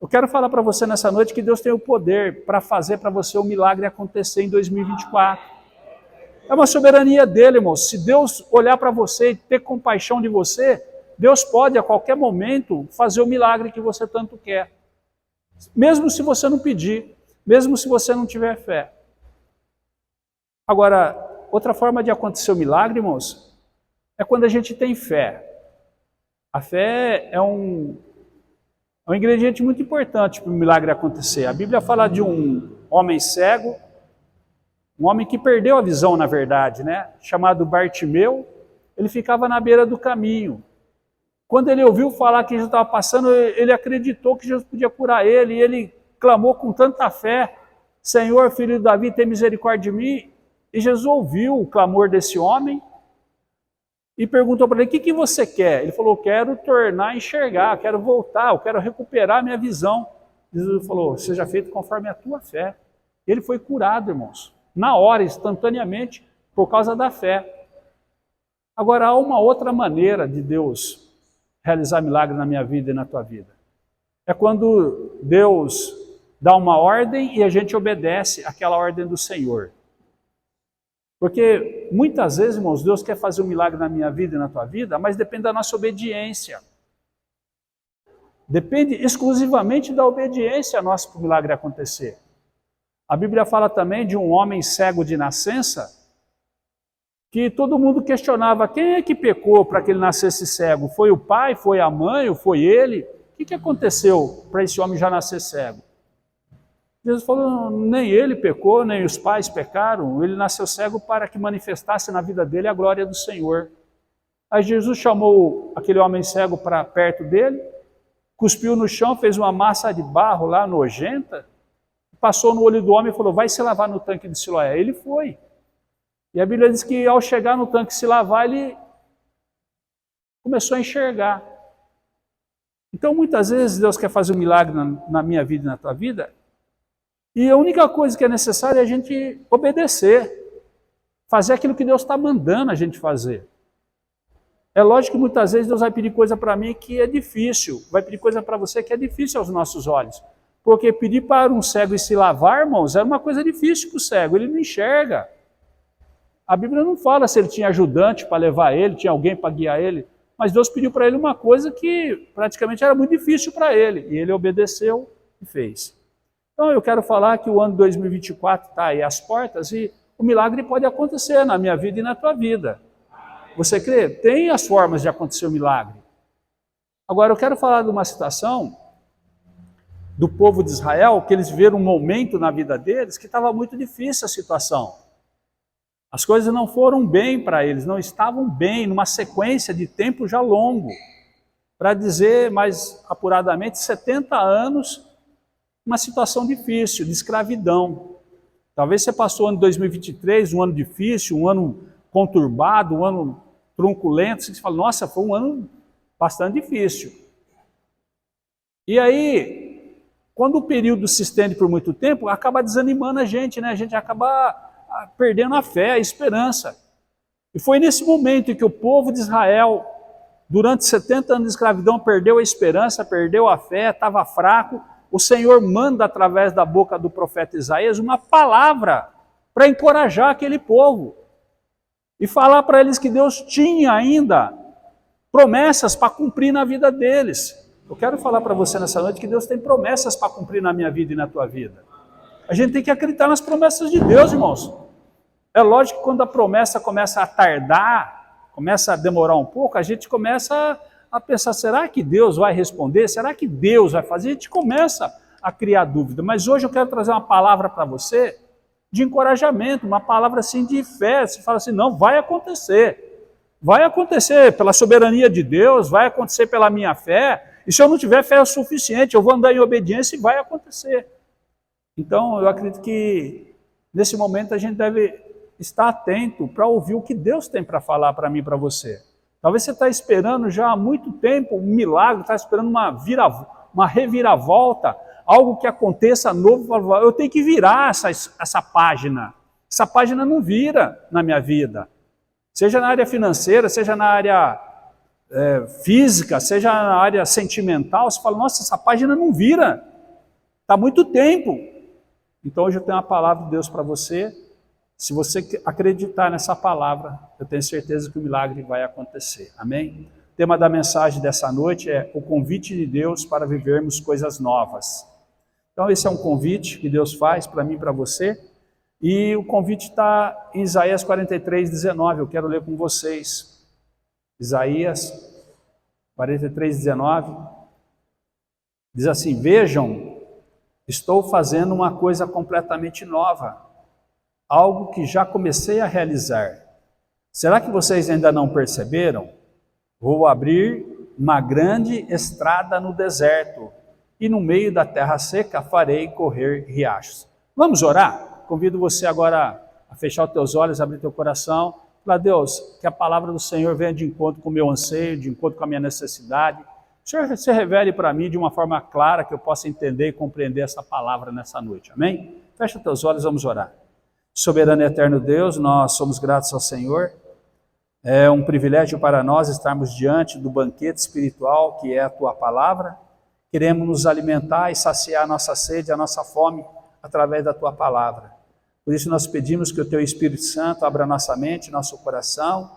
Eu quero falar para você nessa noite que Deus tem o poder para fazer para você o milagre acontecer em 2024. É uma soberania dele, irmão. Se Deus olhar para você e ter compaixão de você, Deus pode a qualquer momento fazer o milagre que você tanto quer. Mesmo se você não pedir, mesmo se você não tiver fé. Agora, outra forma de acontecer o milagre, irmãos, é quando a gente tem fé. A fé é um ingrediente muito importante para o milagre acontecer. A Bíblia fala de um homem cego, um homem que perdeu a visão, na verdade, né? Chamado Bartimeu. Ele ficava na beira do caminho. Quando ele ouviu falar que Jesus estava passando, ele acreditou que Jesus podia curar ele, e ele clamou com tanta fé: Senhor, filho de Davi, tem misericórdia de mim. E Jesus ouviu o clamor desse homem e perguntou para ele: o que você quer? Ele falou: quero tornar a enxergar, quero voltar, eu quero recuperar a minha visão. Jesus falou: seja feito conforme a tua fé. Ele foi curado, irmãos, na hora, instantaneamente, por causa da fé. Agora, há uma outra maneira de Deus realizar milagre na minha vida e na tua vida. É quando Deus dá uma ordem e a gente obedece àquela ordem do Senhor. Porque muitas vezes, irmãos, Deus quer fazer um milagre na minha vida e na tua vida, mas depende da nossa obediência. Depende exclusivamente da obediência nossa para o milagre acontecer. A Bíblia fala também de um homem cego de nascença, que todo mundo questionava: quem é que pecou para que ele nascesse cego? Foi o pai, foi a mãe, ou foi ele? O que aconteceu para esse homem já nascer cego? Jesus falou: nem ele pecou, nem os pais pecaram, ele nasceu cego para que manifestasse na vida dele a glória do Senhor. Aí Jesus chamou aquele homem cego para perto dele, cuspiu no chão, fez uma massa de barro lá nojenta, passou no olho do homem e falou: vai se lavar no tanque de Siloé. Ele foi. E a Bíblia diz que ao chegar no tanque se lavar, ele começou a enxergar. Então muitas vezes Deus quer fazer um milagre na minha vida e na tua vida, e a única coisa que é necessária é a gente obedecer, fazer aquilo que Deus está mandando a gente fazer. É lógico que muitas vezes Deus vai pedir coisa para mim que é difícil, vai pedir coisa para você que é difícil aos nossos olhos. Porque pedir para um cego se lavar, irmãos, é uma coisa difícil para o cego, ele não enxerga. A Bíblia não fala se ele tinha ajudante para levar ele, tinha alguém para guiar ele, mas Deus pediu para ele uma coisa que praticamente era muito difícil para ele, e ele obedeceu e fez. Então eu quero falar que o ano 2024 está aí às portas e o milagre pode acontecer na minha vida e na tua vida. Você crê? Tem as formas de acontecer o milagre. Agora eu quero falar de uma situação do povo de Israel, que eles viram um momento na vida deles que estava muito difícil a situação. As coisas não foram bem para eles, não estavam bem, numa sequência de tempo já longo. Para dizer mais apuradamente, 70 anos, uma situação difícil, de escravidão. Talvez você passou o ano de 2023, um ano difícil, um ano conturbado, um ano truculento, você fala: nossa, foi um ano bastante difícil. E aí, quando o período se estende por muito tempo, acaba desanimando a gente, né? A gente acaba perdendo a fé, a esperança. E foi nesse momento em que o povo de Israel, durante 70 anos de escravidão, perdeu a esperança, perdeu a fé, estava fraco. O Senhor manda, através da boca do profeta Isaías, uma palavra para encorajar aquele povo. E falar para eles que Deus tinha ainda promessas para cumprir na vida deles. Eu quero falar para você nessa noite que Deus tem promessas para cumprir na minha vida e na tua vida. A gente tem que acreditar nas promessas de Deus, irmãos. É lógico que quando a promessa começa a tardar, começa a demorar um pouco, a gente começa a pensar: será que Deus vai responder? Será que Deus vai fazer? A gente começa a criar dúvida. Mas hoje eu quero trazer uma palavra para você de encorajamento, uma palavra assim de fé. Você fala assim: não, vai acontecer. Vai acontecer pela soberania de Deus, vai acontecer pela minha fé. E se eu não tiver fé o suficiente, eu vou andar em obediência e vai acontecer. Então, eu acredito que nesse momento a gente deve estar atento para ouvir o que Deus tem para falar para mim e para você. Talvez você está esperando já há muito tempo um milagre, está esperando uma reviravolta, algo que aconteça novo. Eu tenho que virar essa página. Essa página não vira na minha vida. Seja na área financeira, seja na área física, seja na área sentimental. Você fala: nossa, essa página não vira Está muito tempo. Então hoje eu tenho uma palavra de Deus para você. Se você acreditar nessa palavra, eu tenho certeza que o milagre vai acontecer. Amém? O tema da mensagem dessa noite é o convite de Deus para vivermos coisas novas. Então esse é um convite que Deus faz para mim e para você. E o convite está em Isaías 43, 19. Eu quero ler com vocês. Isaías 43, 19. Diz assim: vejam, estou fazendo uma coisa completamente nova. Algo que já comecei a realizar. Será que vocês ainda não perceberam? Vou abrir uma grande estrada no deserto, e no meio da terra seca farei correr riachos. Vamos orar? Convido você agora a fechar os teus olhos, abrir teu coração. Falar: Deus, que a palavra do Senhor venha de encontro com o meu anseio, de encontro com a minha necessidade. O Senhor se revele para mim de uma forma clara, que eu possa entender e compreender essa palavra nessa noite. Amém? Fecha teus olhos, vamos orar. Soberano e eterno Deus, nós somos gratos ao Senhor. É um privilégio para nós estarmos diante do banquete espiritual que é a Tua palavra. Queremos nos alimentar e saciar a nossa sede, a nossa fome, através da Tua palavra. Por isso nós pedimos que o Teu Espírito Santo abra nossa mente, nosso coração,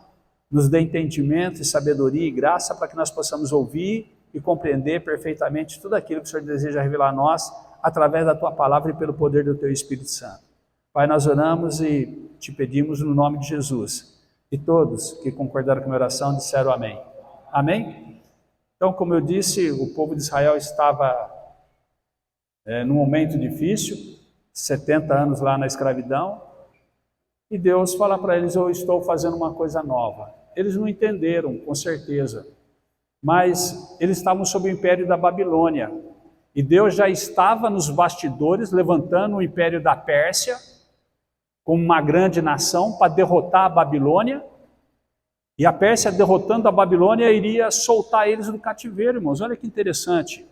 nos dê entendimento e sabedoria e graça para que nós possamos ouvir e compreender perfeitamente tudo aquilo que o Senhor deseja revelar a nós, através da Tua palavra e pelo poder do Teu Espírito Santo. Pai, nós oramos e te pedimos no nome de Jesus. E todos que concordaram com a minha oração disseram amém. Amém? Então, como eu disse, o povo de Israel estava num momento difícil, 70 anos lá na escravidão, e Deus fala para eles: eu estou fazendo uma coisa nova. Eles não entenderam, com certeza, mas eles estavam sob o império da Babilônia, e Deus já estava nos bastidores levantando o império da Pérsia, como uma grande nação, para derrotar a Babilônia, e a Pérsia, derrotando a Babilônia, iria soltar eles do cativeiro, irmãos. Olha que interessante.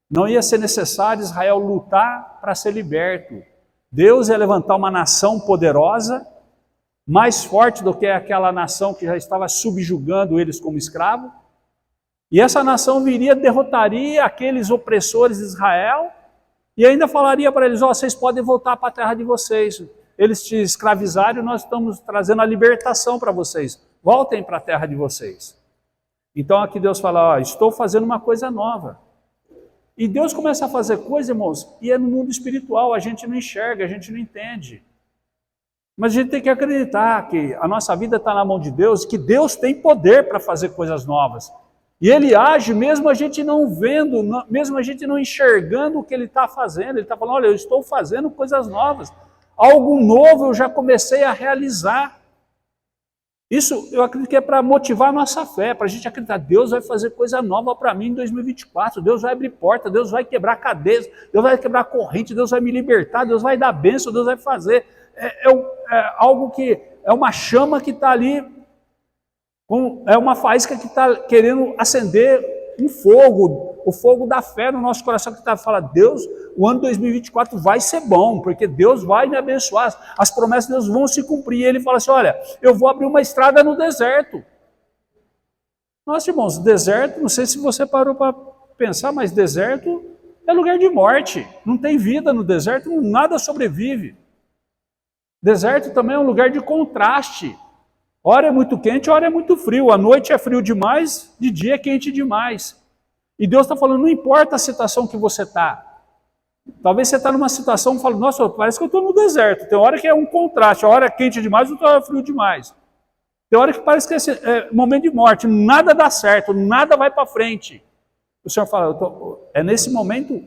Não ia ser necessário Israel lutar para ser liberto. Deus ia levantar uma nação poderosa, mais forte do que aquela nação que já estava subjugando eles como escravos, e essa nação viria, derrotaria aqueles opressores de Israel, e ainda falaria para eles: ó, vocês podem voltar para a terra de vocês. Eles te escravizaram e nós estamos trazendo a libertação para vocês. Voltem para a terra de vocês. Então aqui Deus fala: ó, estou fazendo uma coisa nova. E Deus começa a fazer coisa, irmãos, e é no mundo espiritual, a gente não enxerga, a gente não entende. Mas a gente tem que acreditar que a nossa vida está na mão de Deus, que Deus tem poder para fazer coisas novas. E Ele age mesmo a gente não vendo, mesmo a gente não enxergando o que Ele está fazendo. Ele está falando: olha, eu estou fazendo coisas novas. Algo novo eu já comecei a realizar. Isso eu acredito que é para motivar a nossa fé, para a gente acreditar: Deus vai fazer coisa nova para mim em 2024, Deus vai abrir porta, Deus vai quebrar cadeias, Deus vai quebrar corrente, Deus vai me libertar, Deus vai dar bênção, Deus vai fazer. É algo que é uma chama que está ali, é uma faísca que está querendo acender um fogo, o fogo da fé no nosso coração, que está falando: Deus, o ano 2024 vai ser bom, porque Deus vai me abençoar, as promessas de Deus vão se cumprir. E Ele fala assim: olha, eu vou abrir uma estrada no deserto. Nossa, irmãos, deserto, não sei se você parou para pensar, mas deserto é lugar de morte, não tem vida no deserto, nada sobrevive. Deserto também é um lugar de contraste. Hora é muito quente, hora é muito frio. À noite é frio demais, de dia é quente demais. E Deus está falando: não importa a situação que você está. Talvez você está numa situação e fala: nossa, parece que eu estou no deserto. Tem hora que é um contraste, a hora é quente demais, outra hora é frio demais. Tem hora que parece que é momento de morte, nada dá certo, nada vai para frente. O Senhor fala: é nesse momento.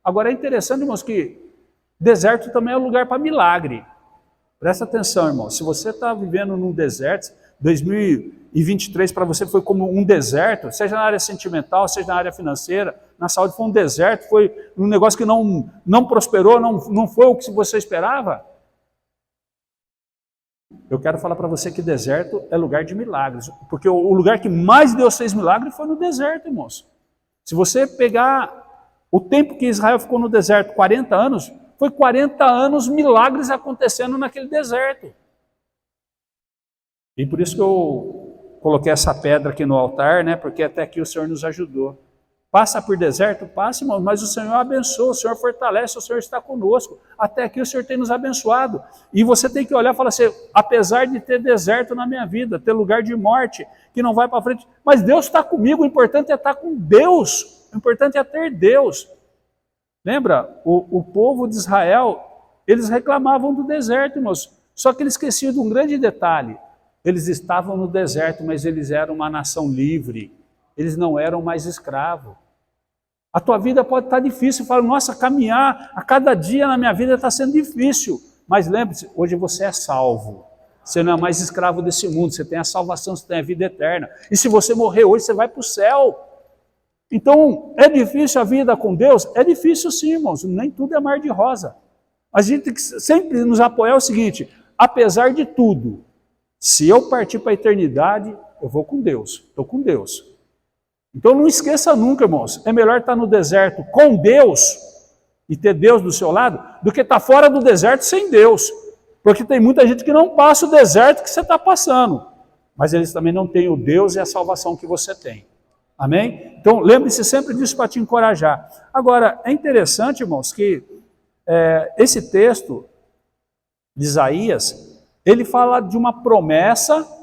Agora é interessante, irmãos, que deserto também é um lugar para milagre. Presta atenção, irmão, se você está vivendo num deserto, 2023 para você foi como um deserto, seja na área sentimental, seja na área financeira, na saúde foi um deserto, foi um negócio que não prosperou, não foi o que você esperava. Eu quero falar para você que deserto é lugar de milagres, porque o lugar que mais Deus fez milagre foi no deserto, irmãos. Se você pegar o tempo que Israel ficou no deserto, 40 anos, foi 40 anos milagres acontecendo naquele deserto. E por isso que eu coloquei essa pedra aqui no altar, né? Porque até aqui o Senhor nos ajudou. Passa por deserto? Passa, irmão, mas o Senhor abençoa, o Senhor fortalece, o Senhor está conosco. Até aqui o Senhor tem nos abençoado. E você tem que olhar e falar assim, apesar de ter deserto na minha vida, ter lugar de morte, que não vai para frente, mas Deus está comigo, o importante é estar com Deus, o importante é ter Deus. Lembra, o povo de Israel, eles reclamavam do deserto, irmãos, só que eles esqueciam de um grande detalhe. Eles estavam no deserto, mas eles eram uma nação livre. Eles não eram mais escravos. A tua vida pode estar difícil. Fala, nossa, caminhar a cada dia na minha vida está sendo difícil. Mas lembre-se, hoje você é salvo. Você não é mais escravo desse mundo. Você tem a salvação, você tem a vida eterna. E se você morrer hoje, você vai para o céu. Então, é difícil a vida com Deus? É difícil sim, irmãos. Nem tudo é mar de rosa. A gente tem que sempre nos apoiar o seguinte, apesar de tudo, se eu partir para a eternidade, eu vou com Deus. Estou com Deus. Então não esqueça nunca, irmãos, é melhor estar no deserto com Deus e ter Deus do seu lado, do que estar fora do deserto sem Deus. Porque tem muita gente que não passa o deserto que você está passando, mas eles também não têm o Deus e a salvação que você tem. Amém? Então lembre-se sempre disso para te encorajar. Agora, é interessante, irmãos, que esse texto de Isaías, ele fala de uma promessa,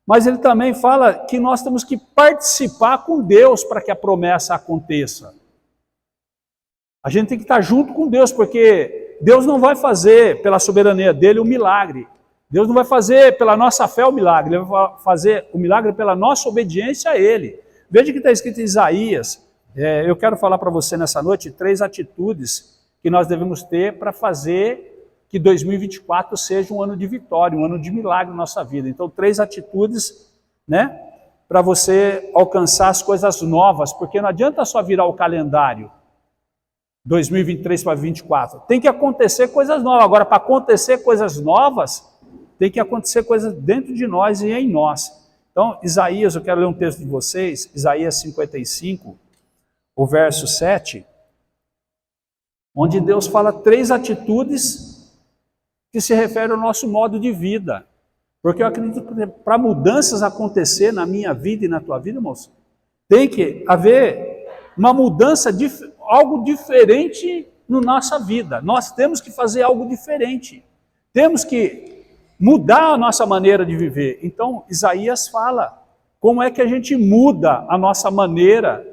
mas ele também fala que nós temos que participar com Deus para que a promessa aconteça. A gente tem que estar junto com Deus, porque Deus não vai fazer pela soberania dele o milagre. Deus não vai fazer pela nossa fé o milagre, ele vai fazer o milagre pela nossa obediência a ele. Veja que está escrito em Isaías, eu quero falar para você nessa noite 3 atitudes que nós devemos ter para fazer que 2024 seja um ano de vitória, um ano de milagre na nossa vida. Então, 3 atitudes, né, para você alcançar as coisas novas, porque não adianta só virar o calendário 2023 para 2024. Tem que acontecer coisas novas. Agora, para acontecer coisas novas, tem que acontecer coisas dentro de nós e em nós. Então, Isaías, eu quero ler um texto de vocês, Isaías 55, o verso 7, onde Deus fala 3 atitudes que se refere ao nosso modo de vida. Porque eu acredito que para mudanças acontecer na minha vida e na tua vida, moço, tem que haver uma mudança, algo diferente na nossa vida. Nós temos que fazer algo diferente. Temos que mudar a nossa maneira de viver. Então, Isaías fala como é que a gente muda a nossa maneira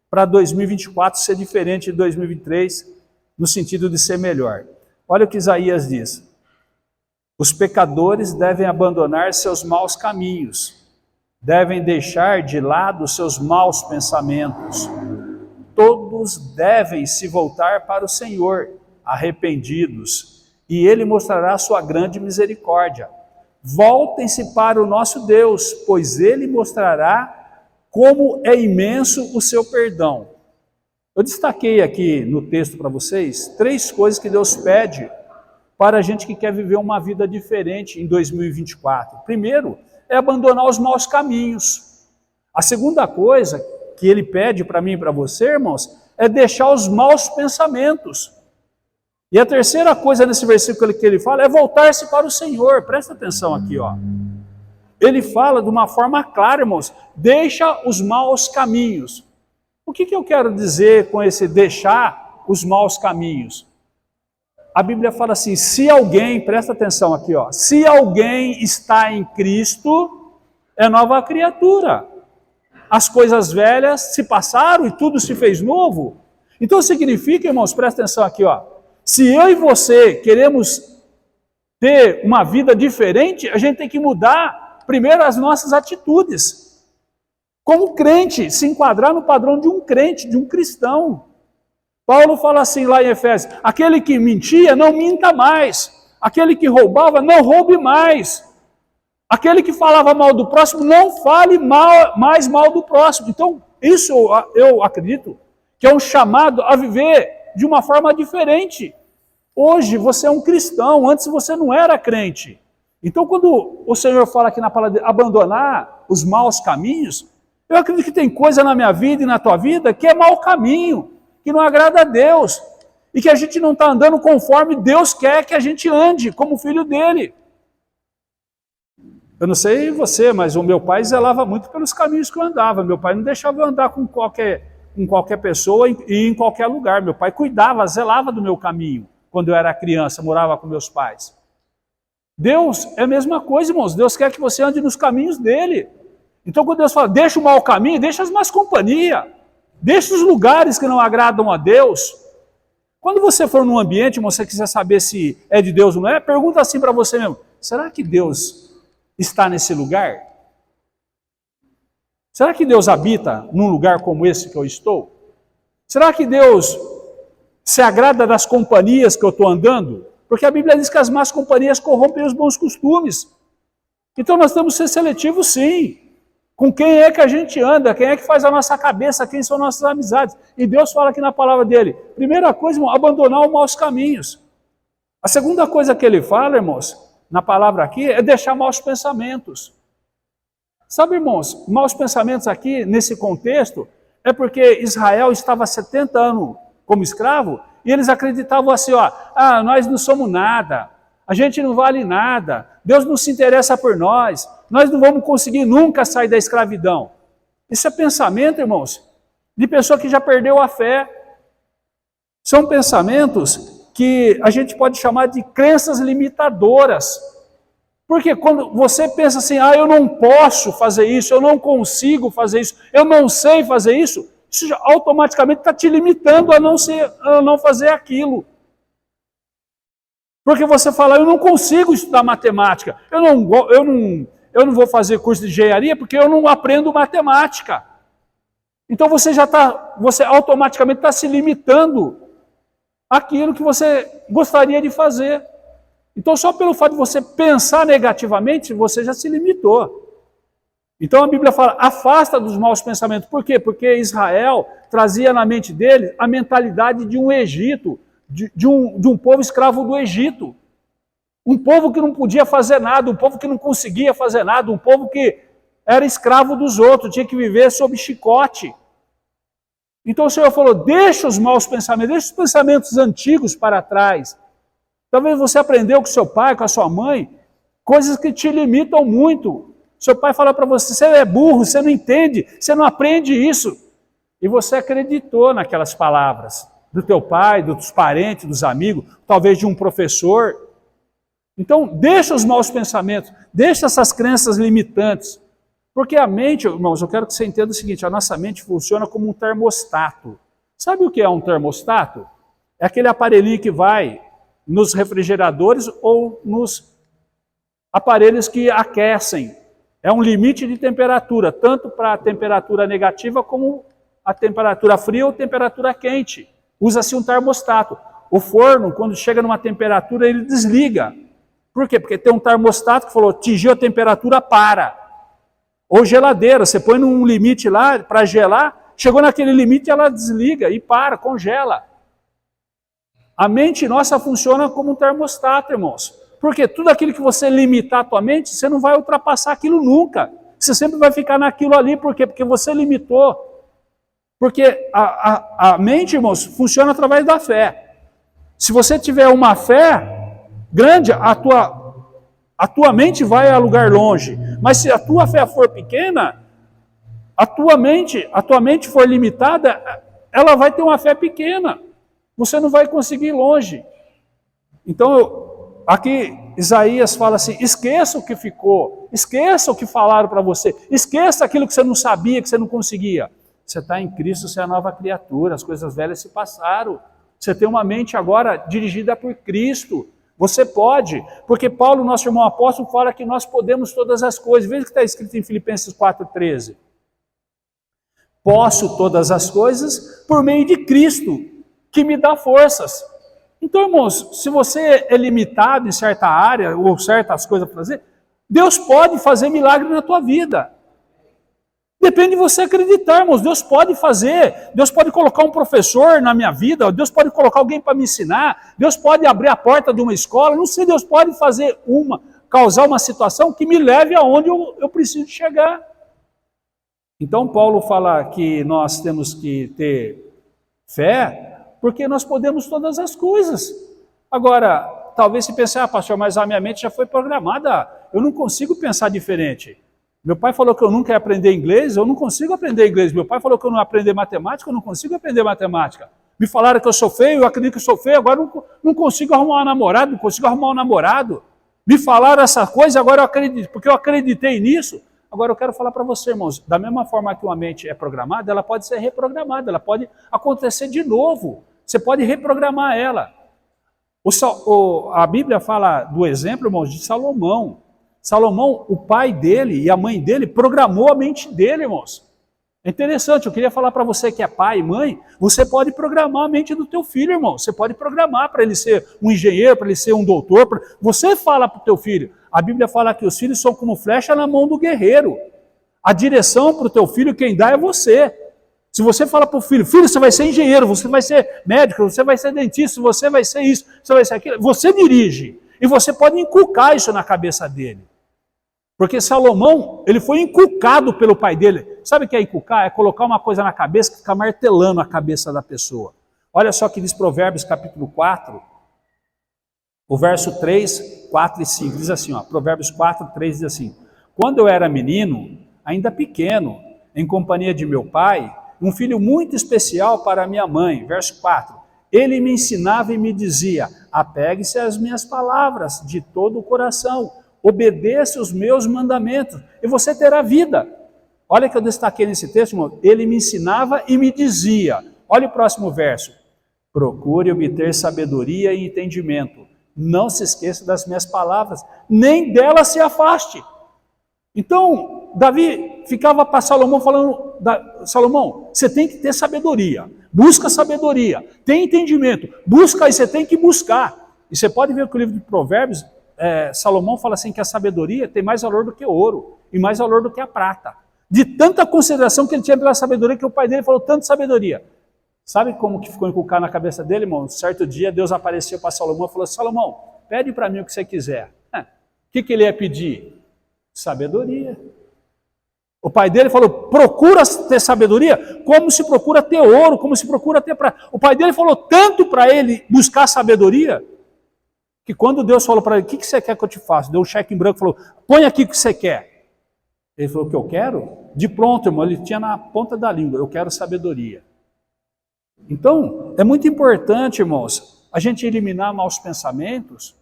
para 2024 ser diferente de 2023, no sentido de ser melhor. Olha o que Isaías diz. Os pecadores devem abandonar seus maus caminhos, devem deixar de lado seus maus pensamentos. Todos devem se voltar para o Senhor, arrependidos, e Ele mostrará sua grande misericórdia. Voltem-se para o nosso Deus, pois Ele mostrará como é imenso o seu perdão. Eu destaquei aqui no texto para vocês 3 coisas que Deus pede para a gente que quer viver uma vida diferente em 2024. Primeiro, é abandonar os maus caminhos. A segunda coisa que ele pede para mim e para você, irmãos, é deixar os maus pensamentos. E a terceira coisa nesse versículo que ele fala é voltar-se para o Senhor. Presta atenção aqui, ó. Ele fala de uma forma clara, irmãos, deixa os maus caminhos. O que eu quero dizer com esse deixar os maus caminhos? A Bíblia fala assim, se alguém, presta atenção aqui, ó, se alguém está em Cristo, é nova criatura. As coisas velhas se passaram e tudo se fez novo. Então significa, irmãos, presta atenção aqui, ó, se eu e você queremos ter uma vida diferente, a gente tem que mudar primeiro as nossas atitudes. Como crente, se enquadrar no padrão de um crente, de um cristão. Paulo fala assim lá em Efésios, aquele que mentia, não minta mais. Aquele que roubava, não roube mais. Aquele que falava mal do próximo, não fale mais mal do próximo. Então, isso eu acredito que é um chamado a viver de uma forma diferente. Hoje você é um cristão, antes você não era crente. Então, quando o Senhor fala aqui na palavra de abandonar os maus caminhos, eu acredito que tem coisa na minha vida e na tua vida que é mau caminho, que não agrada a Deus, e que a gente não está andando conforme Deus quer que a gente ande, como filho dele. Eu não sei você, mas o meu pai zelava muito pelos caminhos que eu andava. Meu pai não deixava eu andar com com qualquer pessoa e em qualquer lugar. Meu pai cuidava, zelava do meu caminho quando eu era criança, morava com meus pais. Deus é a mesma coisa, irmãos. Deus quer que você ande nos caminhos dele. Então, quando Deus fala, deixa o mau caminho, deixa as más companhias. Deixa os lugares que não agradam a Deus. Quando você for num ambiente e você quiser saber se é de Deus ou não é, pergunta assim para você mesmo, será que Deus está nesse lugar? Será que Deus habita num lugar como esse que eu estou? Será que Deus se agrada das companhias que eu estou andando? Porque a Bíblia diz que as más companhias corrompem os bons costumes. Então nós temos que ser seletivos sim. Com quem é que a gente anda, quem é que faz a nossa cabeça, quem são nossas amizades. E Deus fala aqui na palavra dele, primeira coisa, irmão, abandonar os maus caminhos. A segunda coisa que ele fala, irmãos, na palavra aqui, é deixar maus pensamentos. Sabe, irmãos, maus pensamentos aqui, nesse contexto, é porque Israel estava 70 anos como escravo, e eles acreditavam assim, ó, nós não somos nada, a gente não vale nada, Deus não se interessa por nós não vamos conseguir nunca sair da escravidão. Isso é pensamento, irmãos, de pessoa que já perdeu a fé. São pensamentos que a gente pode chamar de crenças limitadoras. Porque quando você pensa assim, eu não posso fazer isso, eu não consigo fazer isso, eu não sei fazer isso, isso já automaticamente está te limitando a não fazer aquilo. Porque você fala, eu não consigo estudar matemática, eu não vou fazer curso de engenharia porque eu não aprendo matemática. Então você automaticamente está se limitando àquilo que você gostaria de fazer. Então só pelo fato de você pensar negativamente, você já se limitou. Então a Bíblia fala, afasta dos maus pensamentos. Por quê? Porque Israel trazia na mente dele a mentalidade de um Egito, de um povo escravo do Egito. Um povo que não podia fazer nada, um povo que não conseguia fazer nada, um povo que era escravo dos outros, tinha que viver sob chicote. Então o Senhor falou, deixa os maus pensamentos, deixa os pensamentos antigos para trás. Talvez você aprendeu com seu pai, com a sua mãe, coisas que te limitam muito. Seu pai fala para você, você é burro, você não entende, você não aprende isso. E você acreditou naquelas palavras do teu pai, dos parentes, dos amigos, talvez de um professor. Então, deixa os maus pensamentos, deixa essas crenças limitantes. Porque a mente, irmãos, eu quero que você entenda o seguinte, a nossa mente funciona como um termostato. Sabe o que é um termostato? É aquele aparelhinho que vai nos refrigeradores ou nos aparelhos que aquecem. É um limite de temperatura, tanto para a temperatura negativa como a temperatura fria ou temperatura quente. Usa-se um termostato. O forno, quando chega numa temperatura, ele desliga. Por quê? Porque tem um termostato que falou, atingiu a temperatura, para. Ou geladeira, você põe num limite lá para gelar, chegou naquele limite, ela desliga e para, congela. A mente nossa funciona como um termostato, irmãos. Porque tudo aquilo que você limitar a tua mente, você não vai ultrapassar aquilo nunca. Você sempre vai ficar naquilo ali, por quê? Porque você limitou. Porque a mente, irmãos, funciona através da fé. Se você tiver uma fé grande, a tua mente vai a lugar longe. Mas se a tua fé for pequena, a tua mente for limitada, ela vai ter uma fé pequena. Você não vai conseguir ir longe. Então, aqui Isaías fala assim, esqueça o que ficou, esqueça o que falaram para você, esqueça aquilo que você não sabia, que você não conseguia. Você está em Cristo, você é a nova criatura, as coisas velhas se passaram. Você tem uma mente agora dirigida por Cristo. Você pode, porque Paulo, nosso irmão apóstolo, fala que nós podemos todas as coisas. Veja o que está escrito em Filipenses 4,13. Posso todas as coisas por meio de Cristo, que me dá forças. Então, irmãos, se você é limitado em certa área, ou certas coisas para fazer, Deus pode fazer milagre na tua vida. Depende de você acreditar, irmãos. Deus pode fazer. Deus pode colocar um professor na minha vida. Deus pode colocar alguém para me ensinar. Deus pode abrir a porta de uma escola. Não sei, Deus pode causar uma situação que me leve aonde eu preciso chegar. Então, Paulo fala que nós temos que ter fé, porque nós podemos todas as coisas. Agora, talvez você pense, pastor, mas a minha mente já foi programada. Eu não consigo pensar diferente. Meu pai falou que eu nunca ia aprender inglês, eu não consigo aprender inglês. Meu pai falou que eu não ia aprender matemática, eu não consigo aprender matemática. Me falaram que eu sou feio, eu acredito que eu sou feio, agora não consigo arrumar um namorado, não consigo arrumar um namorado. Me falaram essa coisa, agora eu acredito, porque eu acreditei nisso. Agora eu quero falar para você, irmãos, da mesma forma que uma mente é programada, ela pode ser reprogramada, ela pode acontecer de novo. Você pode reprogramar ela. A Bíblia fala do exemplo, irmãos, de Salomão. Salomão, o pai dele e a mãe dele programou a mente dele, irmãos. É interessante, eu queria falar para você que é pai e mãe, você pode programar a mente do teu filho, irmão. Você pode programar para ele ser um engenheiro, para ele ser um doutor. Você fala para o teu filho. A Bíblia fala que os filhos são como flecha na mão do guerreiro. A direção para o teu filho, quem dá é você. Se você fala para o filho, filho, você vai ser engenheiro, você vai ser médico, você vai ser dentista, você vai ser isso, você vai ser aquilo. Você dirige. E você pode inculcar isso na cabeça dele. Porque Salomão, ele foi inculcado pelo pai dele. Sabe o que é inculcar? É colocar uma coisa na cabeça que fica martelando a cabeça da pessoa. Olha só que diz Provérbios capítulo 4, o verso 3, 4 e 5. Diz assim, ó, Provérbios 4, 3 diz assim: quando eu era menino, ainda pequeno, em companhia de meu pai, um filho muito especial para minha mãe. Verso 4. Ele me ensinava e me dizia: apegue-se às minhas palavras de todo o coração, obedeça os meus mandamentos e você terá vida. Olha que eu destaquei nesse texto, irmão. Ele me ensinava e me dizia. Olha o próximo verso. Procure obter sabedoria e entendimento. Não se esqueça das minhas palavras, nem dela se afaste. Então, Davi ficava para Salomão falando, Salomão, você tem que ter sabedoria. Busca sabedoria. Tem entendimento. Busca e você tem que buscar. E você pode ver que o livro de Provérbios, Salomão fala assim que a sabedoria tem mais valor do que o ouro e mais valor do que a prata. De tanta consideração que ele tinha pela sabedoria, que o pai dele falou tanto sabedoria. Sabe como que ficou inculcado na cabeça dele, irmão? Certo dia Deus apareceu para Salomão e falou: Salomão, pede para mim o que você quiser. O que ele ia pedir? Sabedoria. O pai dele falou: procura ter sabedoria como se procura ter ouro, como se procura ter prata. O pai dele falou tanto para ele buscar sabedoria, que quando Deus falou para ele: o que você quer que eu te faça? Deu um cheque em branco e falou: põe aqui o que você quer. Ele falou: o que eu quero? De pronto, irmão, ele tinha na ponta da língua: eu quero sabedoria. Então, é muito importante, irmãos, a gente eliminar maus pensamentos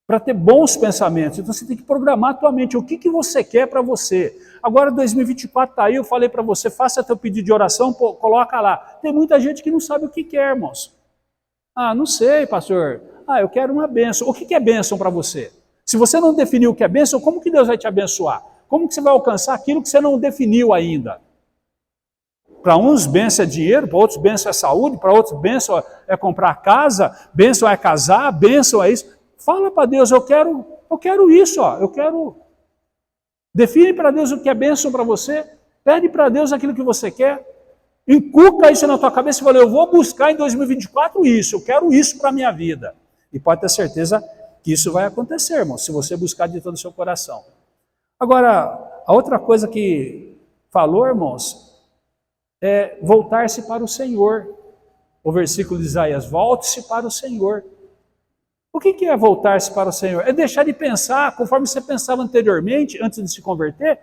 para ter bons pensamentos. Então, você tem que programar a tua mente. O que você quer para você? Agora, 2024 está aí, eu falei para você, faça teu pedido de oração, coloca lá. Tem muita gente que não sabe o que quer, irmãos. Não sei, pastor. Eu quero uma bênção. O que é bênção para você? Se você não definiu o que é bênção, como que Deus vai te abençoar? Como que você vai alcançar aquilo que você não definiu ainda? Para uns, bênção é dinheiro, para outros, bênção é saúde, para outros, bênção é comprar casa, bênção é casar, bênção é isso. Fala para Deus: eu quero isso, eu quero. Define para Deus o que é bênção para você, pede para Deus aquilo que você quer, inculca isso na tua cabeça e fala: eu vou buscar em 2024 isso, eu quero isso para a minha vida. E pode ter certeza que isso vai acontecer, irmão, se você buscar de todo o seu coração. Agora, a outra coisa que falou, irmãos, é voltar-se para o Senhor. O versículo de Isaías: volte-se para o Senhor. O que é voltar-se para o Senhor? É deixar de pensar conforme você pensava anteriormente, antes de se converter,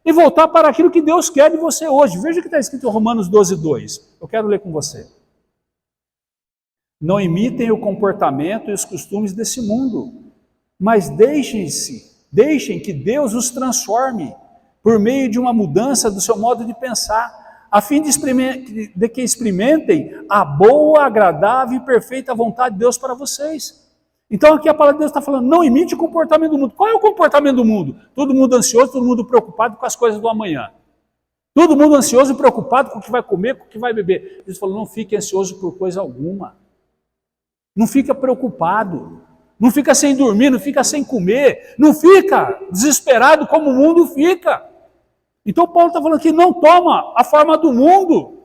e voltar para aquilo que Deus quer de você hoje. Veja o que está escrito em Romanos 12, 2. Eu quero ler com você. Não imitem o comportamento e os costumes desse mundo, mas deixem que Deus os transforme por meio de uma mudança do seu modo de pensar, a fim de que experimentem a boa, agradável e perfeita vontade de Deus para vocês. Então aqui a palavra de Deus está falando: não imite o comportamento do mundo. Qual é o comportamento do mundo? Todo mundo ansioso, todo mundo preocupado com as coisas do amanhã. Todo mundo ansioso e preocupado com o que vai comer, com o que vai beber. Ele falou: não fique ansioso por coisa alguma. Não fica preocupado. Não fica sem dormir, não fica sem comer. Não fica desesperado como o mundo fica. Então Paulo está falando que não toma a forma do mundo.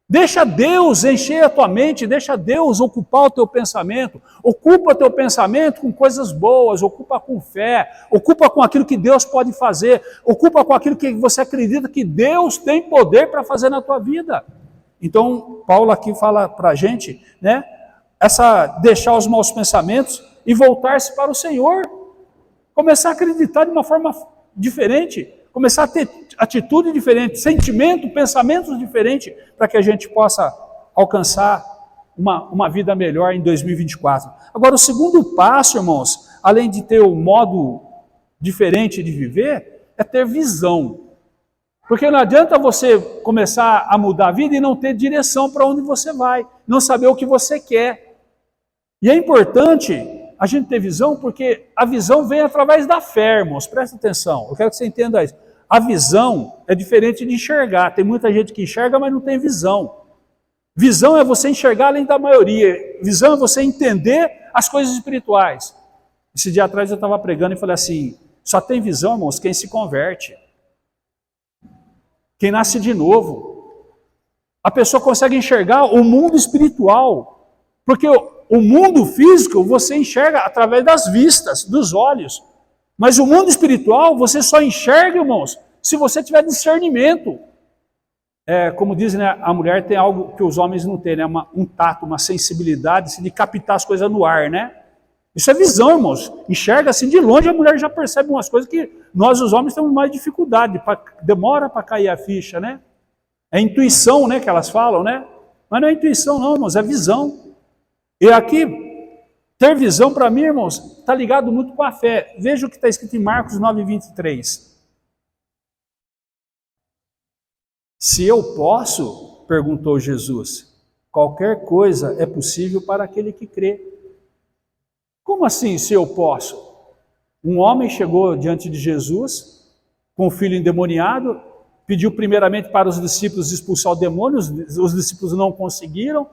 Deixa Deus encher a tua mente, deixa Deus ocupar o teu pensamento. Ocupa o teu pensamento com coisas boas, ocupa com fé, ocupa com aquilo que Deus pode fazer, ocupa com aquilo que você acredita que Deus tem poder para fazer na tua vida. Então, Paulo aqui fala para a gente, né, deixar os maus pensamentos e voltar-se para o Senhor. Começar a acreditar de uma forma diferente. começar a ter atitude diferente, sentimento, pensamentos diferentes, para que a gente possa alcançar uma vida melhor em 2024. Agora, o segundo passo, irmãos, além de ter um modo diferente de viver, é ter visão. Porque não adianta você começar a mudar a vida e não ter direção para onde você vai, não saber o que você quer. E é importante a gente ter visão, porque a visão vem através da fé, irmãos. Presta atenção, eu quero que você entenda isso. A visão é diferente de enxergar. Tem muita gente que enxerga, mas não tem visão. Visão é você enxergar além da maioria. Visão é você entender as coisas espirituais. Esse dia atrás eu estava pregando e falei assim, só tem visão, irmãos, quem se converte. Quem nasce de novo. A pessoa consegue enxergar o mundo espiritual. Porque o mundo físico você enxerga através das vistas, dos olhos. Mas o mundo espiritual você só enxerga, irmãos, se você tiver discernimento. Como dizem, né, a mulher tem algo que os homens não têm, né, um tato, uma sensibilidade de captar as coisas no ar, né? Isso é visão, irmãos. Enxerga assim de longe, a mulher já percebe umas coisas que nós, os homens, temos mais dificuldade. Demora para cair a ficha, né? É intuição, né, que elas falam, né? Mas não é intuição não, irmãos, é visão. E aqui, ter visão para mim, irmãos, está ligado muito com a fé. Veja o que está escrito em Marcos 9:23. Se eu posso, perguntou Jesus, qualquer coisa é possível para aquele que crê. Como assim, se eu posso? Um homem chegou diante de Jesus, com o filho endemoniado, pediu primeiramente para os discípulos expulsar o demônio, os discípulos não conseguiram.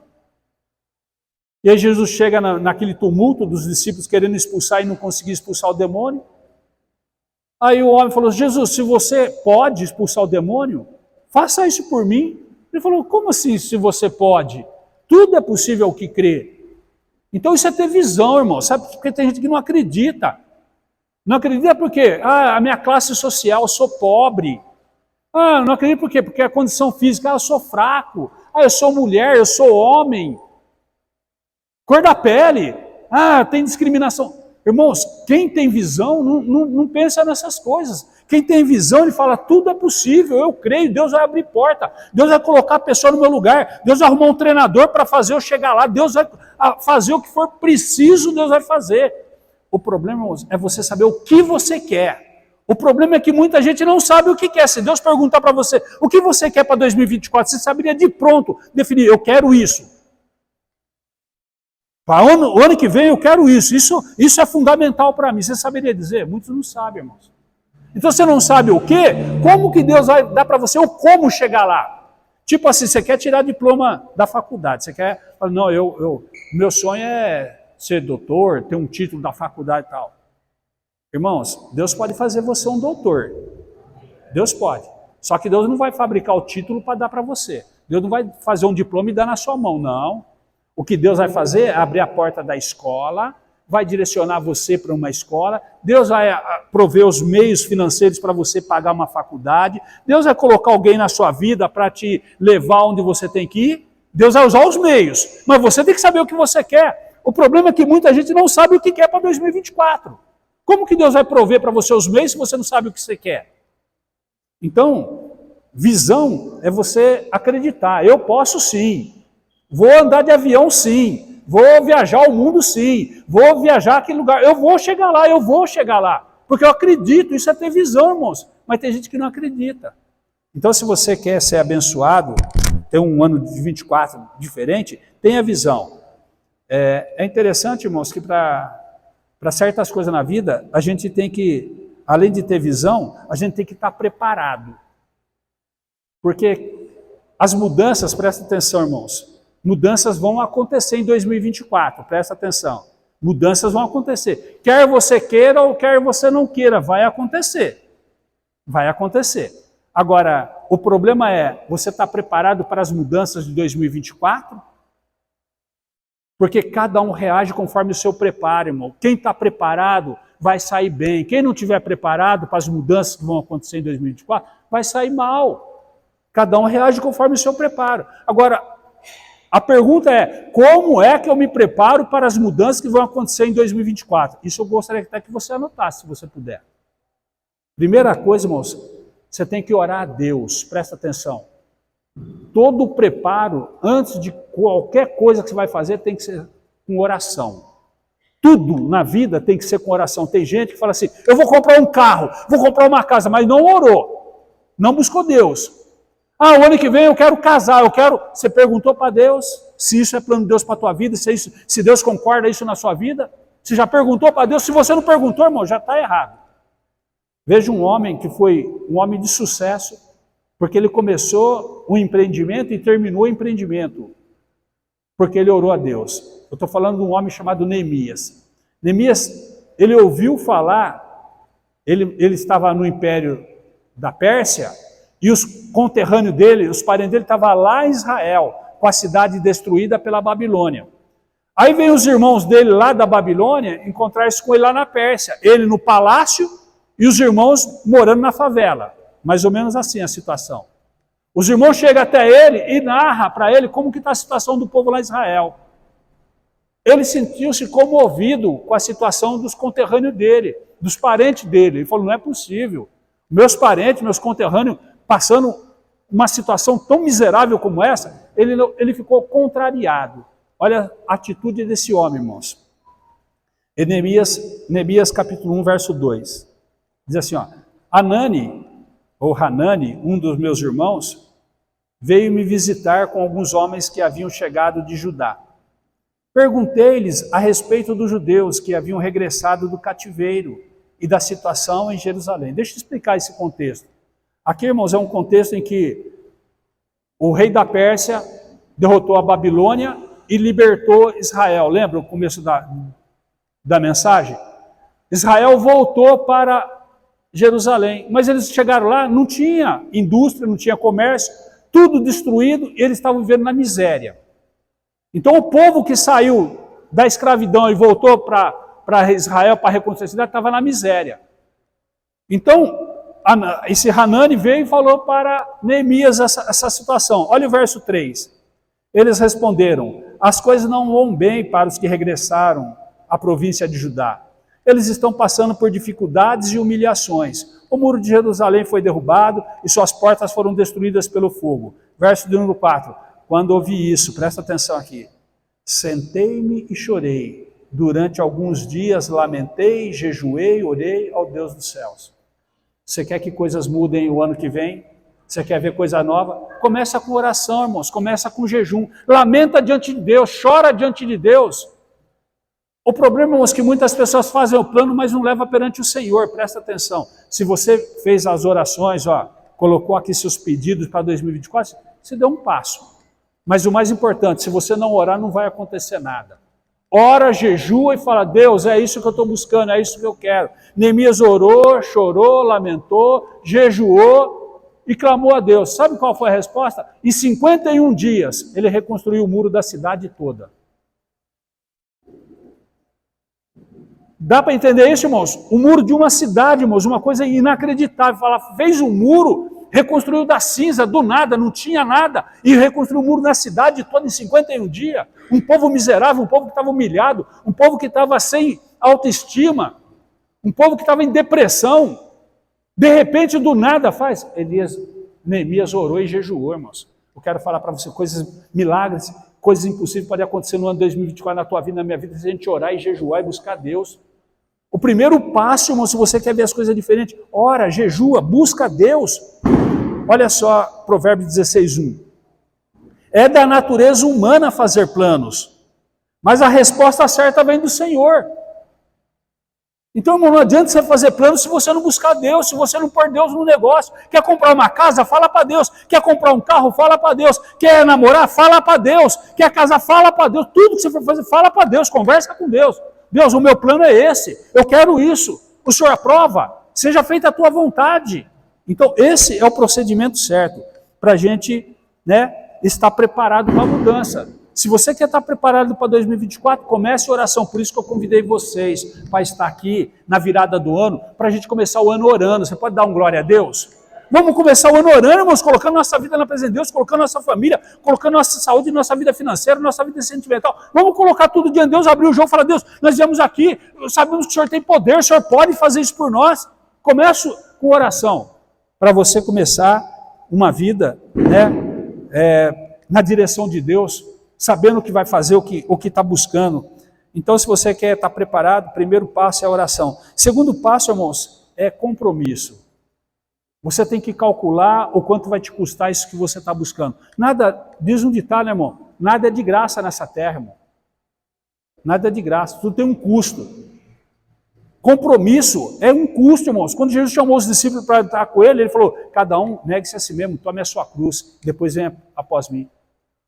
E aí Jesus chega naquele tumulto dos discípulos querendo expulsar e não conseguir expulsar o demônio. Aí o homem falou, Jesus, se você pode expulsar o demônio, faça isso por mim. Ele falou, como assim se você pode? Tudo é possível ao que crê. Então isso é ter visão, irmão. Sabe, porque tem gente que não acredita. Não acredita por quê? A minha classe social, eu sou pobre. Não acredito por quê? Porque a condição física, eu sou fraco. Eu sou mulher, eu sou homem. Cor da pele. Tem discriminação. Irmãos, quem tem visão não pensa nessas coisas. Quem tem visão, ele fala, tudo é possível, eu creio, Deus vai abrir porta, Deus vai colocar a pessoa no meu lugar, Deus vai arrumar um treinador para fazer eu chegar lá, Deus vai fazer o que for preciso, Deus vai fazer. O problema, irmãos, é você saber o que você quer. O problema é que muita gente não sabe o que quer. Se Deus perguntar para você, o que você quer para 2024, você saberia de pronto definir, eu quero isso. Para o ano que vem eu quero isso. Isso é fundamental para mim. Você saberia dizer? Muitos não sabem, irmãos. Então você não sabe o quê? Como que Deus vai dar para você o como chegar lá? Tipo assim, você quer tirar diploma da faculdade. Você quer, não, meu sonho é ser doutor, ter um título da faculdade e tal. Irmãos, Deus pode fazer você um doutor. Deus pode. Só que Deus não vai fabricar o título para dar para você. Deus não vai fazer um diploma e dar na sua mão, não. O que Deus vai fazer é abrir a porta da escola, vai direcionar você para uma escola, Deus vai prover os meios financeiros para você pagar uma faculdade, Deus vai colocar alguém na sua vida para te levar onde você tem que ir, Deus vai usar os meios, mas você tem que saber o que você quer. O problema é que muita gente não sabe o que quer para 2024. Como que Deus vai prover para você os meios se você não sabe o que você quer? Então, visão é você acreditar, eu posso sim. Vou andar de avião sim, vou viajar o mundo sim, vou viajar aquele lugar, eu vou chegar lá, porque eu acredito, isso é ter visão, irmãos, mas tem gente que não acredita. Então se você quer ser abençoado, ter um ano de 24 diferente, tenha visão. É interessante, irmãos, que para certas coisas na vida, a gente tem que, além de ter visão, a gente tem que estar preparado. Porque as mudanças, presta atenção, irmãos, mudanças vão acontecer em 2024, presta atenção. Mudanças vão acontecer. Quer você queira ou quer você não queira, vai acontecer. Vai acontecer. Agora, o problema é, você está preparado para as mudanças de 2024? Porque cada um reage conforme o seu preparo, irmão. Quem está preparado vai sair bem. Quem não estiver preparado para as mudanças que vão acontecer em 2024, vai sair mal. Cada um reage conforme o seu preparo. Agora, a pergunta é, como é que eu me preparo para as mudanças que vão acontecer em 2024? Isso eu gostaria até que você anotasse, se você puder. Primeira coisa, irmãos, Você tem que orar a Deus, presta atenção. Todo o preparo, antes de qualquer coisa que você vai fazer, tem que ser com oração. Tudo na vida tem que ser com oração. Tem gente que fala assim, eu vou comprar um carro, vou comprar uma casa, mas não orou, não buscou Deus. O ano que vem eu quero casar, Você perguntou para Deus se isso é plano de Deus para a tua vida, se Deus concorda isso na sua vida? Você já perguntou para Deus? Se você não perguntou, irmão, já está errado. Veja um homem que foi um homem de sucesso, porque ele começou um empreendimento e terminou o empreendimento, porque ele orou a Deus. Eu estou falando de um homem chamado Neemias. Neemias, ele ouviu falar, ele estava no Império da Pérsia, e os conterrâneos dele, os parentes dele, estavam lá em Israel, com a cidade destruída pela Babilônia. Aí vem os irmãos dele lá da Babilônia encontrar-se com ele lá na Pérsia. Ele no palácio e os irmãos morando na favela. Mais ou menos assim a situação. Os irmãos chegam até ele e narram para ele como que está a situação do povo lá em Israel. Ele sentiu-se comovido com a situação dos conterrâneos dele, dos parentes dele. Ele falou, não é possível. Meus parentes, meus conterrâneos, passando uma situação tão miserável como essa, ele ficou contrariado. Olha a atitude desse homem, irmãos. Neemias capítulo 1, verso 2. Diz assim, Hanani, um dos meus irmãos, veio me visitar com alguns homens que haviam chegado de Judá. Perguntei-lhes a respeito dos judeus que haviam regressado do cativeiro e da situação em Jerusalém. Deixa eu explicar esse contexto. Aqui, irmãos, é um contexto em que o rei da Pérsia derrotou a Babilônia e libertou Israel. Lembra o começo da mensagem? Israel voltou para Jerusalém, mas eles chegaram lá, não tinha indústria, não tinha comércio, tudo destruído, e eles estavam vivendo na miséria. Então o povo que saiu da escravidão e voltou para Israel, para reconstruir a cidade, estava na miséria. Então, esse Hanani veio e falou para Neemias essa situação. Olha o verso 3. Eles responderam, as coisas não vão bem para os que regressaram à província de Judá. Eles estão passando por dificuldades e humilhações. O muro de Jerusalém foi derrubado e suas portas foram destruídas pelo fogo. Verso de número 4. Quando ouvi isso, presta atenção aqui. Sentei-me e chorei. Durante alguns dias lamentei, jejuei, orei ao Deus dos céus. Você quer que coisas mudem o ano que vem? Você quer ver coisa nova? Começa com oração, irmãos. Começa com jejum. Lamenta diante de Deus. Chora diante de Deus. O problema, irmãos, é que muitas pessoas fazem o plano, mas não levam perante o Senhor. Presta atenção. Se você fez as orações, colocou aqui seus pedidos para 2024, você deu um passo. Mas o mais importante, se você não orar, não vai acontecer nada. Ora, jejua e fala, Deus, é isso que eu estou buscando, é isso que eu quero. Neemias orou, chorou, lamentou, jejuou e clamou a Deus. Sabe qual foi a resposta? Em 51 dias, ele reconstruiu o muro da cidade toda. Dá para entender isso, irmãos? O muro de uma cidade, irmãos, uma coisa inacreditável. Fez um muro, reconstruiu da cinza, do nada, não tinha nada, e reconstruiu o muro da cidade toda em 51 dias. Um povo miserável, um povo que estava humilhado, um povo que estava sem autoestima, um povo que estava em depressão. De repente, do nada, faz. Neemias orou e jejuou, irmãos. Eu quero falar para você, milagres, coisas impossíveis podem acontecer no ano 2024 na tua vida, na minha vida, se a gente orar e jejuar e buscar Deus. O primeiro passo, irmão, se você quer ver as coisas diferentes, ora, jejua, busca Deus. Olha só, Provérbios 16:1. É da natureza humana fazer planos, mas a resposta certa vem do Senhor. Então, irmão, não adianta você fazer planos se você não buscar Deus, se você não pôr Deus no negócio. Quer comprar uma casa? Fala para Deus. Quer comprar um carro? Fala para Deus. Quer namorar? Fala para Deus. Quer casar? Fala para Deus. Tudo que você for fazer, fala para Deus, conversa com Deus. Deus, o meu plano é esse, eu quero isso. O Senhor aprova? Seja feita a tua vontade. Então, esse é o procedimento certo para a gente, estar preparado para a mudança. Se você quer estar preparado para 2024, comece a oração. Por isso que eu convidei vocês para estar aqui na virada do ano, para a gente começar o ano orando. Você pode dar um glória a Deus? Vamos começar o ano orando, irmãos, colocando nossa vida na presença de Deus, colocando nossa família, colocando nossa saúde, nossa vida financeira, nossa vida sentimental. Vamos colocar tudo diante de Deus, abrir o jogo e falar, Deus, nós viemos aqui, sabemos que o Senhor tem poder, o Senhor pode fazer isso por nós. Começo com oração, para você começar uma vida, né, na direção de Deus, sabendo o que vai fazer, o que está buscando. Então, se você quer estar preparado, o primeiro passo é a oração. Segundo passo, irmãos, é compromisso. Você tem que calcular o quanto vai te custar isso que você está buscando. Nada, diz um ditado, né, irmão? Nada é de graça nessa terra, irmão. Nada é de graça, tudo tem um custo. Compromisso é um custo, irmãos. Quando Jesus chamou os discípulos para estar com ele falou, cada um negue-se a si mesmo, tome a sua cruz, depois venha após mim.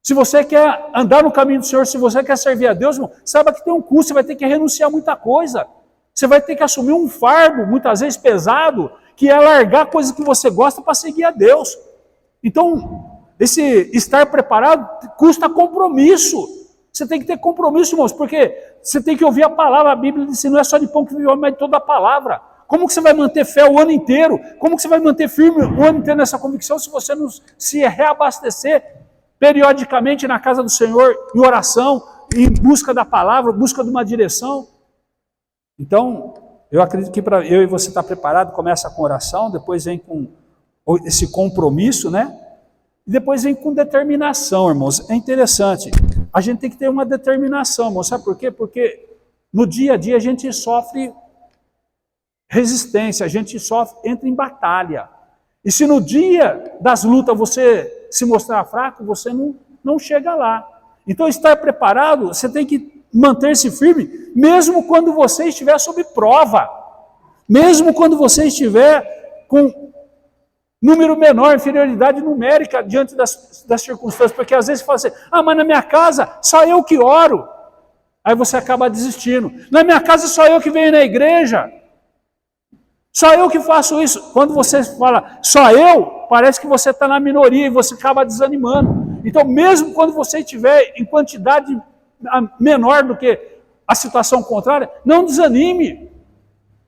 Se você quer andar no caminho do Senhor, se você quer servir a Deus, irmão, saiba que tem um custo, você vai ter que renunciar a muita coisa. Você vai ter que assumir um fardo, muitas vezes pesado, que é largar coisas que você gosta para seguir a Deus. Então, esse estar preparado custa compromisso. Você tem que ter compromisso, irmãos, porque você tem que ouvir a palavra. A Bíblia diz que não é só de pão que vive o homem, mas de toda a palavra. Como que você vai manter fé o ano inteiro? Como que você vai manter firme o ano inteiro nessa convicção se você não se reabastecer periodicamente na casa do Senhor, em oração, em busca da palavra, busca de uma direção? Então, eu acredito que para eu e você estar preparado, começa com oração, depois vem com esse compromisso, né? E depois vem com determinação, irmãos. É interessante. A gente tem que ter uma determinação, irmãos. Sabe por quê? Porque no dia a dia a gente sofre resistência, a gente entra em batalha. E se no dia das lutas você se mostrar fraco, você não chega lá. Então, estar preparado, você tem que manter-se firme, mesmo quando você estiver sob prova. Mesmo quando você estiver com número menor, inferioridade numérica diante das circunstâncias. Porque às vezes você fala assim, mas na minha casa só eu que oro. Aí você acaba desistindo. Na minha casa só eu que venho na igreja. Só eu que faço isso. Quando você fala, só eu, parece que você está na minoria e você acaba desanimando. Então, mesmo quando você estiver em quantidade menor do que a situação contrária, não desanime.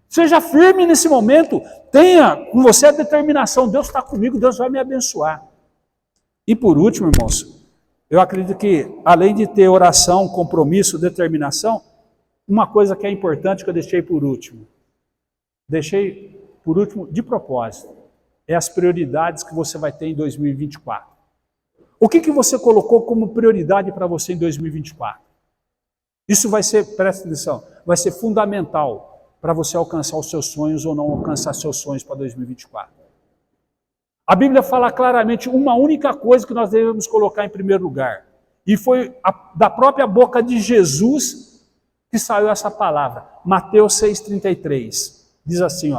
Seja firme nesse momento. Tenha com você a determinação. Deus está comigo, Deus vai me abençoar. E por último, irmãos, eu acredito que, além de ter oração, compromisso, determinação, uma coisa que é importante que eu deixei por último. Deixei por último de propósito. É as prioridades que você vai ter em 2024. O que você colocou como prioridade para você em 2024? Isso vai ser, presta atenção, vai ser fundamental para você alcançar os seus sonhos ou não alcançar seus sonhos para 2024. A Bíblia fala claramente uma única coisa que nós devemos colocar em primeiro lugar. E foi da própria boca de Jesus que saiu essa palavra. Mateus 6,33. Diz assim,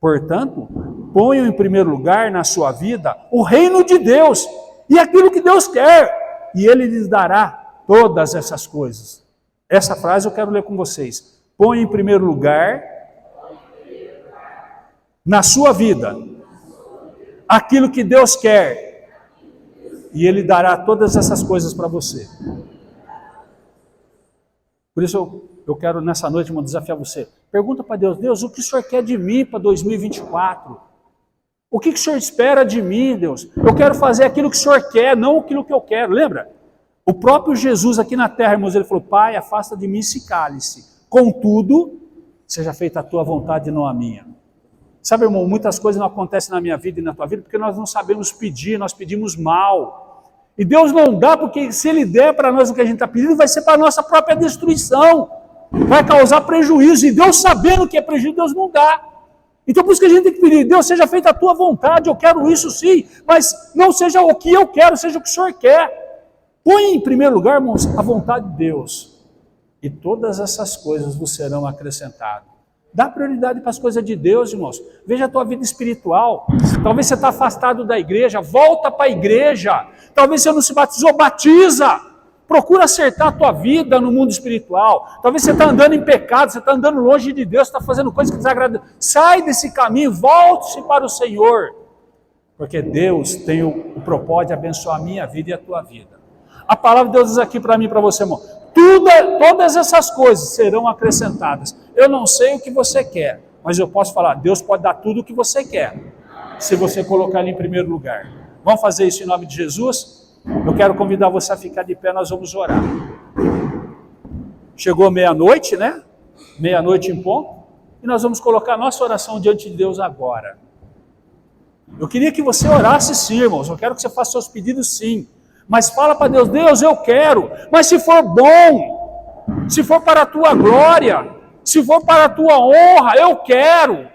portanto, ponham em primeiro lugar na sua vida o reino de Deus e aquilo que Deus quer, e Ele lhes dará todas essas coisas. Essa frase eu quero ler com vocês. Põe em primeiro lugar na sua vida aquilo que Deus quer, e Ele dará todas essas coisas para você. Por isso eu quero nessa noite, irmão, desafiar você. Pergunta para Deus, Deus, o que o Senhor quer de mim para 2024? O que o Senhor espera de mim, Deus? Eu quero fazer aquilo que o Senhor quer, não aquilo que eu quero. Lembra? O próprio Jesus aqui na terra, irmãos, ele falou, Pai, afasta de mim esse cálice. Contudo, seja feita a tua vontade e não a minha. Sabe, irmão, muitas coisas não acontecem na minha vida e na tua vida porque nós não sabemos pedir, nós pedimos mal. E Deus não dá porque se Ele der para nós o que a gente está pedindo, vai ser para a nossa própria destruição. Vai causar prejuízo. E Deus, sabendo que é prejuízo, Deus não dá. Então por isso que a gente tem que pedir, Deus, seja feita a tua vontade, eu quero isso sim, mas não seja o que eu quero, seja o que o Senhor quer. Põe em primeiro lugar, irmãos, a vontade de Deus. E todas essas coisas vos serão acrescentadas. Dá prioridade para as coisas de Deus, irmãos. Veja a tua vida espiritual. Talvez você está afastado da igreja, volta para a igreja. Talvez você não se batizou, batiza. Procura acertar a tua vida no mundo espiritual. Talvez você está andando em pecado, você está andando longe de Deus, está fazendo coisas que desagradam. Sai desse caminho, volte-se para o Senhor. Porque Deus tem o propósito de abençoar a minha vida e a tua vida. A palavra de Deus diz aqui para mim e para você, irmão. Todas essas coisas serão acrescentadas. Eu não sei o que você quer, mas eu posso falar, Deus pode dar tudo o que você quer, se você colocar Ele em primeiro lugar. Vamos fazer isso em nome de Jesus? Eu quero convidar você a ficar de pé, nós vamos orar. Chegou meia-noite, né? Meia-noite em ponto, e nós vamos colocar a nossa oração diante de Deus agora. Eu queria que você orasse sim, irmãos. Eu quero que você faça seus pedidos sim. Mas fala para Deus, Deus, eu quero. Mas se for bom, se for para a tua glória, se for para a tua honra, eu quero.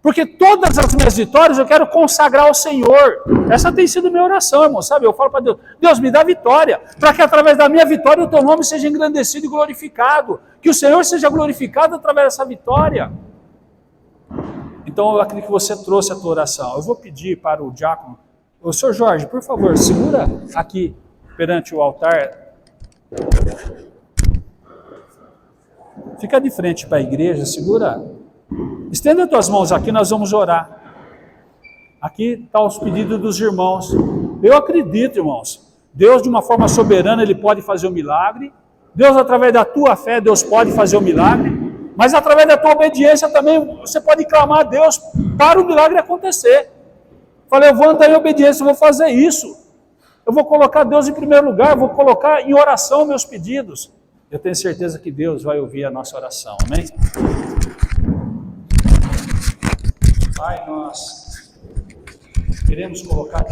Porque todas as minhas vitórias eu quero consagrar ao Senhor. Essa tem sido minha oração, irmão, sabe? Eu falo para Deus, Deus, me dá vitória, para que através da minha vitória o teu nome seja engrandecido e glorificado. Que o Senhor seja glorificado através dessa vitória. Então eu acredito que você trouxe a tua oração. Eu vou pedir para o diácono, o senhor Jorge, por favor, segura aqui perante o altar. Fica de frente para a igreja, segura. Estenda as tuas mãos aqui, nós vamos orar. Aqui estão os pedidos dos irmãos. Eu acredito, irmãos, Deus de uma forma soberana, Ele pode fazer um milagre. Deus, através da tua fé, Deus pode fazer um milagre. Mas através da tua obediência também, você pode clamar a Deus para o milagre acontecer. Falei, eu vou andar em obediência, eu vou fazer isso. Eu vou colocar Deus em primeiro lugar, eu vou colocar em oração meus pedidos. Eu tenho certeza que Deus vai ouvir a nossa oração, amém? Pai, nós queremos colocar